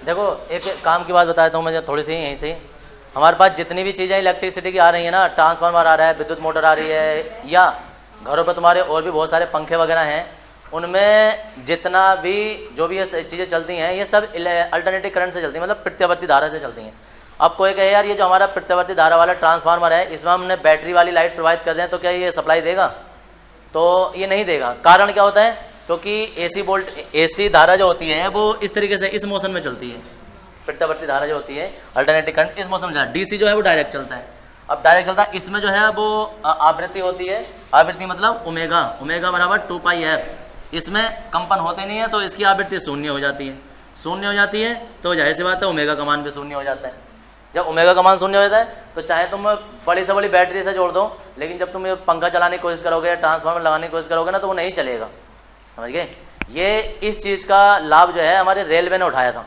देखो एक काम की बात बताता हूँ मैं थोड़ी सी यहीं से। हमारे पास जितनी भी चीज़ें इलेक्ट्रिसिटी की आ रही है ना, ट्रांसफार्मर आ रहा है, विद्युत मोटर आ रही है, या घरों पर तुम्हारे और भी बहुत सारे पंखे वगैरह हैं, उनमें जितना भी जो भी ये चीज़ें चलती हैं ये सब अल्टरनेटिव करंट से चलती हैं, मतलब प्रत्यावर्ती धारा से चलती हैं। अब कोई कहे यार ये जो हमारा प्रत्यावर्ती धारा वाला ट्रांसफार्मर है इसमें हमने बैटरी वाली लाइट प्रोवाइड कर दें तो क्या ये सप्लाई देगा? तो ये नहीं देगा। कारण क्या होता है? क्योंकि एसी धारा जो होती है वो इस तरीके से इस मोशन में चलती है। प्रत्यावर्ती धारा जो होती है अल्टरनेटिव करंट इस मोशन में चलता है। डीसी जो है वो डायरेक्ट चलता है। अब डायरेक्ट चलता है, इसमें जो है वो आवृत्ति होती है। आवृत्ति मतलब ओमेगा, ओमेगा बराबर 2πf। इसमें कंपन होते नहीं है तो इसकी आवृत्ति शून्य हो जाती है। शून्य हो जाती है तो जाहिर सी बात है ओमेगा का मान भी शून्य हो जाता है। जब ओमेगा का मान शून्य हो जाता है तो चाहे तुम बड़ी से बड़ी बैटरी से जोड़ दो, लेकिन जब तुम ये पंखा चलाने की कोशिश करोगे या ट्रांसफार्मर लगाने की कोशिश करोगे ना तो वो नहीं चलेगा। समझ गए? ये इस चीज़ का लाभ जो है हमारे रेलवे ने उठाया था।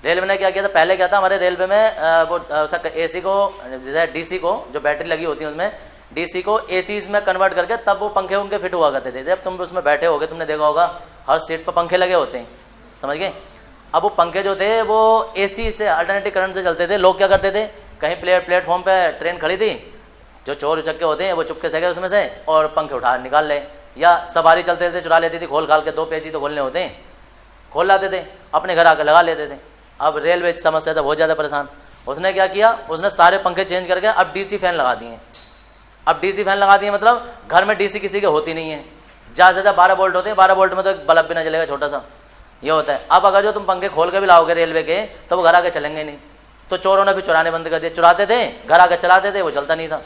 रेलवे ने क्या किया था? पहले क्या था हमारे रेलवे में वो एसी को जैसे डीसी को जो बैटरी लगी होती है उसमें डीसी को एसी में कन्वर्ट करके तब वो पंखे उनके फिट हुआ करते थे। जब तुम उसमें बैठे होगे तुमने देखा होगा हर सीट पर पंखे लगे होते हैं। समझ गए? अब वो पंखे जो थे वो एसी से अल्टरनेटिव करंट से चलते थे। लोग क्या करते थे, कहीं प्लेटफॉर्म पे ट्रेन खड़ी थी, जो चोर उचक्के होते हैं वो चुपके से गए उसमें से और पंखे उठा निकाल ले, या सवारी चलते थे चुरा लेती थी, खोल खाल के 2 पेज ही तो खोलने होते हैं, खोल लाते थे, अपने घर आकर लगा लेते थे। अब रेलवे समस्या था बहुत ज़्यादा परेशान। उसने क्या किया, उसने सारे पंखे चेंज करके अब डीसी फैन लगा दिए। अब डीसी फैन लगा दिए मतलब घर में डीसी किसी के होती नहीं है, ज़्यादा से ज़्यादा 12 वोल्ट होते हैं। 12 वोल्ट में तो एक बल्ब भी ना जलेगा छोटा सा, ये होता है। अब अगर जो तुम पंखे खोल के भी लाओगे रेलवे के तो वो घर आके चलेंगे नहीं। तो चोरों ने भी चुराने बंद कर दिए। चुराते थे, घर आके चलाते थे, वो चलता नहीं था।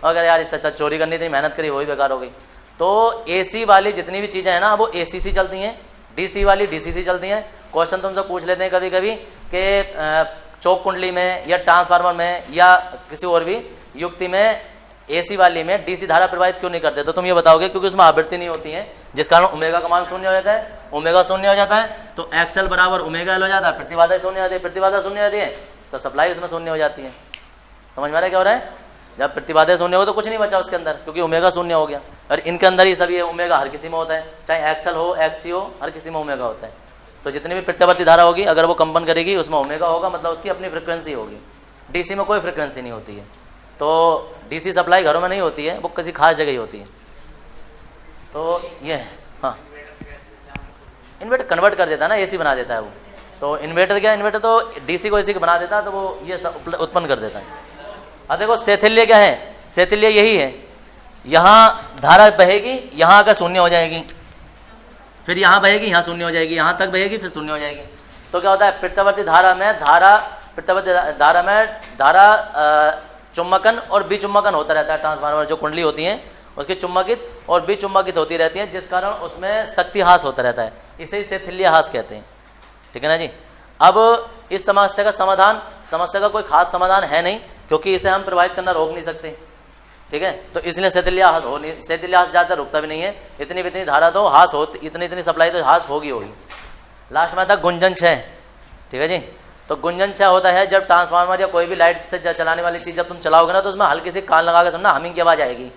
अगर यार इससे अच्छा चोरी करनी थी, मेहनत करी, वही बेकार हो गई। तो एसी वाली जितनी भी चीज़ें हैं ना वो एसी से चलती हैं, डीसी वाली डीसी से चलती हैं। क्वेश्चन तुमसे पूछ लेते हैं कभी कभी कि चौक कुंडली में या ट्रांसफार्मर में या किसी और भी युक्ति में एसी वाली में डीसी धारा प्रवाहित क्यों नहीं करते? तो तुम ये बताओगे क्योंकि उसमें आवृत्ति नहीं होती है, जिस कारण ओमेगा का मान शून्य हो जाता है। ओमेगा शून्य हो जाता है तो एक्सएल बराबर ओमेगा एल हो जाता है। प्रतिबाधा शून्य हो जाती है, प्रतिबाधा शून्य हो जाती है तो सप्लाई उसमें शून्य हो जाती है। समझ में आ रहा है क्या हो रहा है? जब प्रतिबाधा शून्य हो तो कुछ नहीं बचा उसके अंदर, क्योंकि ओमेगा शून्य हो गया। और इनके अंदर ही सभी ओमेगा हर किसी में होता है, चाहे एक्सएल हो एक्ससी हो, हर किसी में ओमेगा होता है। तो जितनी भी प्रत्यावर्ती धारा होगी अगर वो कंपन करेगी उसमें ओमेगा होगा, मतलब उसकी अपनी फ्रिक्वेंसी होगी। डीसी में कोई फ्रिक्वेंसी नहीं होती है। तो डीसी सप्लाई घरों में नहीं होती है, वो किसी खास जगह ही होती है। तो ये है, हाँ इन्वर्टर कन्वर्ट कर देता है ना, एसी बना देता है वो। तो इन्वर्टर क्या, इन्वर्टर तो डीसी को एसी को बना देता है, तो वो ये उत्पन्न कर देता है। अब देखो शैथिल्य क्या है? शैथिल्य यही है, यहाँ धारा बहेगी, यहाँ आकर शून्य हो जाएगी, फिर यहाँ बहेगी, यहाँ शून्य हो जाएगी, यहाँ तक बहेगी, फिर शून्य हो जाएगी। तो क्या होता है प्रत्यावर्ती धारा में धारा चुम्बकन और विचुम्बकन होता रहता है। ट्रांसफार्मर जो कुंडली होती है उसकी चुम्बकित और विचुम्बकित होती रहती है, जिस कारण उसमें शक्ति हास होता रहता है। इसे शैथिल्य हास कहते हैं। ठीक है ना जी? अब इस समस्या का समाधान, समस्या का कोई खास समाधान है नहीं, क्योंकि इसे हम प्रभावित करना रोक नहीं सकते। ठीक है? तो इसलिए शैथिल्य हास हो नहीं, शैथिल्य हास ज़्यादा रुकता भी नहीं है। इतनी धारा तो हास हो, इतनी सप्लाई तो हास होगी। लास्ट में आता गुंजन क्षय। ठीक है जी? तो गुंजन क्षय होता है जब ट्रांसफार्मर या कोई भी लाइट से चलाने वाली चीज़ जब तुम चलाओगे ना तो उसमें हल्की सी कान लगा के सुनना, हमिंग की आवाज़ आएगी,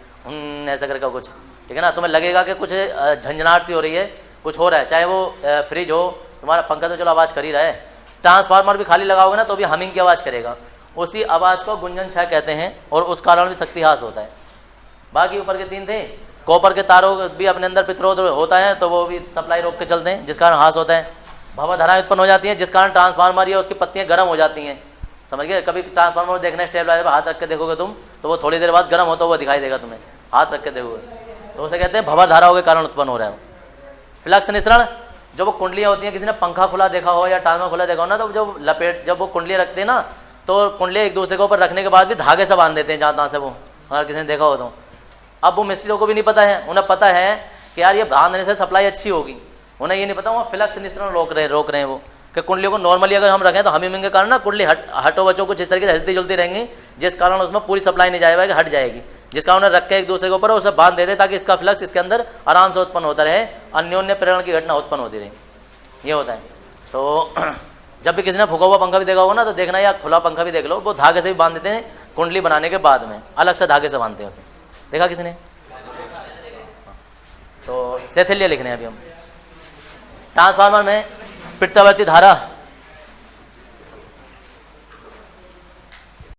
ऐसा करके कुछ। ठीक है ना? तुम्हें लगेगा कि कुछ झंझनाहट सी हो रही है, कुछ हो रहा है। चाहे वो फ्रिज हो, तुम्हारा पंखा तो चलो आवाज़ कर ही रहा है, ट्रांसफार्मर भी खाली लगाओगे ना तो भी हमिंग की आवाज़ करेगा। उसी आवाज़ को गुंजन क्षय कहते हैं और उस कारण भी शक्ति हास होता है। बाकी ऊपर के 3 थे, कॉपर के तारों भी अपने अंदर प्रतिरोध होता है तो वो भी सप्लाई रोक के चलते हैं, जिस कारण हास होता है। भवधाराएं उत्पन्न हो जाती हैं जिस कारण ट्रांसफार्मर या उसकी पत्तियां गर्म हो जाती हैं। समझ गए? कभी ट्रांसफार्मर देखना, स्टेबलाइजर पर हाथ रख के देखोगे तुम तो वो थोड़ी देर बाद गर्म होता हुआ दिखाई देगा तुम्हें, हाथ रख के देखोगे तो उसे कहते हैं भवधाराओं के कारण उत्पन्न हो रहा है। फ्लक्स निसरण, जो वो कुंडलियाँ होती हैं, किसी ने पंखा खुला देखा हो या ट्रांसफार्मर खुला देखा हो ना, तो जब वो कुंडलियाँ रखते हैं ना तो कुंडलियाँ एक दूसरे के ऊपर रखने के बाद भी धागे से बांध देते हैं जहाँ तहाँ से, वो अगर किसी ने देखा हो तो। अब वो मिस्त्रियों को भी नहीं पता है, उन्हें पता है कि यार ये बांधने से सप्लाई अच्छी होगी, उन्हें ये नहीं पता वो फ्लक्स निसरण रोक रहे हैं वो, कि कुंडलियों को नॉर्मली अगर हम रखें तो हमिंग के कारण ना कुंडली हटो बचो कुछ इस तरीके से हिलती जुलती रहेंगी, जिस कारण उसमें पूरी सप्लाई नहीं जाएगी, हट जाएगी। जिस कारण उन्हें रख के एक दूसरे के ऊपर उसे बांध देते ताकि इसका फ्लक्स इसके अंदर आराम से उत्पन्न होता रहे, अन्योन्य प्रेरण की घटना उत्पन्न होती रहे, ये होता है। तो जब भी किसी ने फूका हुआ पंखा भी देखा होगा ना तो देखना, या खुला पंखा भी देख लो, वो धागे से भी बांध देते हैं कुंडली बनाने के बाद में, अलग से धागे से बांधते हैं उसे, देखा किसी ने? तो शैथिल्य लिखने हैं अभी हम। ट्रांसफार्मर में प्रत्यावर्ती धारा